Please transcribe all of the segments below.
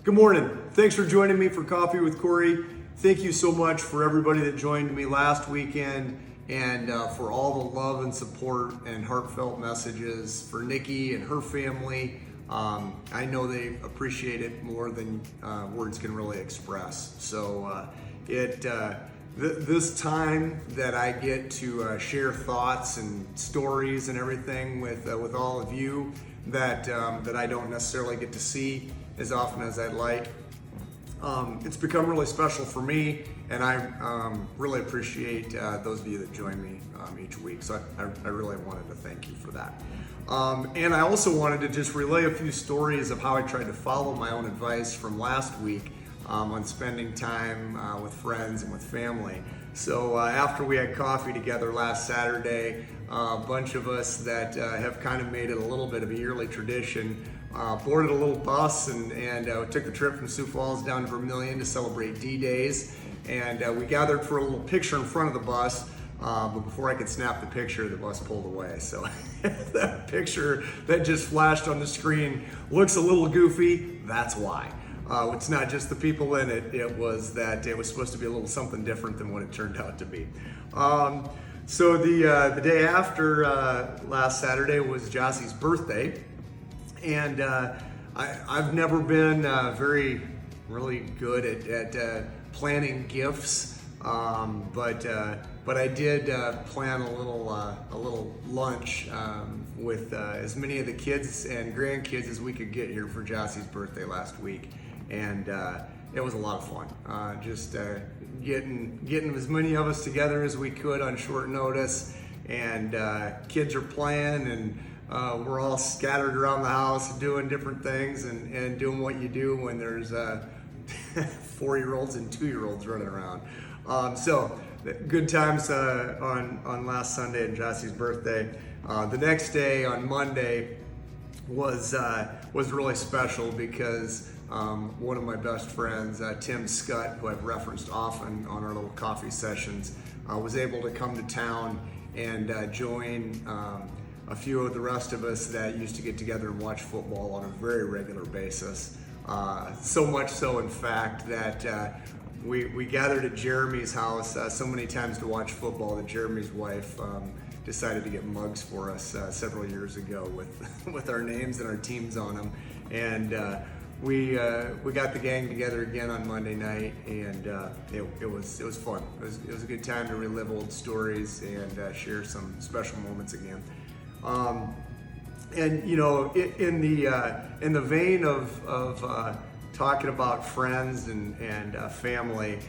Good morning. Thanks for joining me for Coffee with Corey. Thank you so much for everybody that joined me last weekend and for all the love and support and heartfelt messages for Nikki and her family. I know they appreciate it more than words can really express. So this time that I get to share thoughts and stories and everything with all of you that I don't necessarily get to see as often as I'd like. It's become really special for me, and I really appreciate those of you that join me each week. So I really wanted to thank you for that. And I also wanted to just relay a few stories of how I tried to follow my own advice from last week on spending time with friends and with family. So after we had coffee together last Saturday, a bunch of us that have kind of made it a little bit of a yearly tradition boarded a little bus and took the trip from Sioux Falls down to Vermilion to celebrate D-Days. And we gathered for a little picture in front of the bus, but before I could snap the picture, the bus pulled away. So that picture that just flashed on the screen looks a little goofy. That's why. It's not just the people in it, it was that it was supposed to be a little something different than what it turned out to be. So the day after last Saturday was Jossie's birthday. And I've never been really good at planning gifts, but I did plan a little lunch with as many of the kids and grandkids as we could get here for Jossie's birthday last week, and it was a lot of fun. Just getting as many of us together as we could on short notice, and kids are playing and. We're all scattered around the house doing different things and doing what you do when there's 4-year-olds and 2-year-olds running around. So good times on last Sunday and Jossie's birthday. The next day on Monday was really special because one of my best friends, Tim Scott, who I've referenced often on our little coffee sessions, was able to come to town and join a few of the rest of us that used to get together and watch football on a very regular basis. So much so, in fact, that we gathered at Jeremy's house so many times to watch football that Jeremy's wife decided to get mugs for us several years ago with our names and our teams on them. And we got the gang together again on Monday night, and it was fun. It was a good time to relive old stories and share some special moments again. And you know, in the vein of talking about friends and family,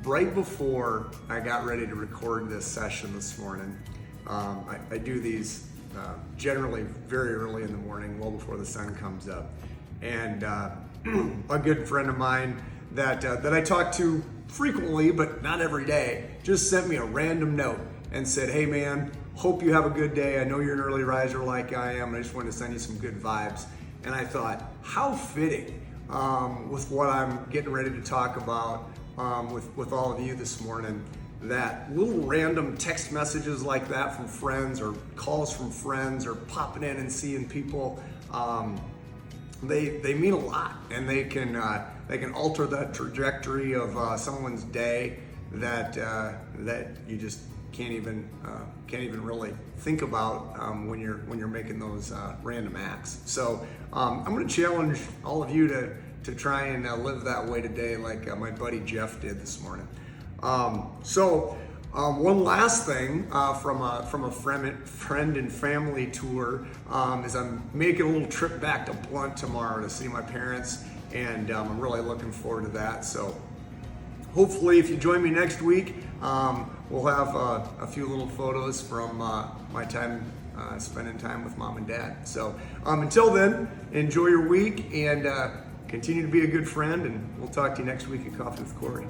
right before I got ready to record this session this morning, I do these generally very early in the morning, well before the sun comes up, and a good friend of mine that I talk to frequently but not every day just sent me a random note and said, "Hey man, hope you have a good day. I know you're an early riser like I am, and I just wanted to send you some good vibes." And I thought, how fitting with what I'm getting ready to talk about with all of you this morning, that little random text messages like that from friends or calls from friends or popping in and seeing people, they mean a lot, and they can alter that trajectory of someone's day that you just can't even really think about when you're making those random acts. So I'm going to challenge all of you to try and live that way today, like my buddy Jeff did this morning. One last thing from a friend and family tour is I'm making a little trip back to Blunt tomorrow to see my parents, and I'm really looking forward to that. So hopefully, if you join me next week, we'll have a few little photos from my time spending time with mom and dad. So until then, enjoy your week and continue to be a good friend, and we'll talk to you next week at Coffee with Corey.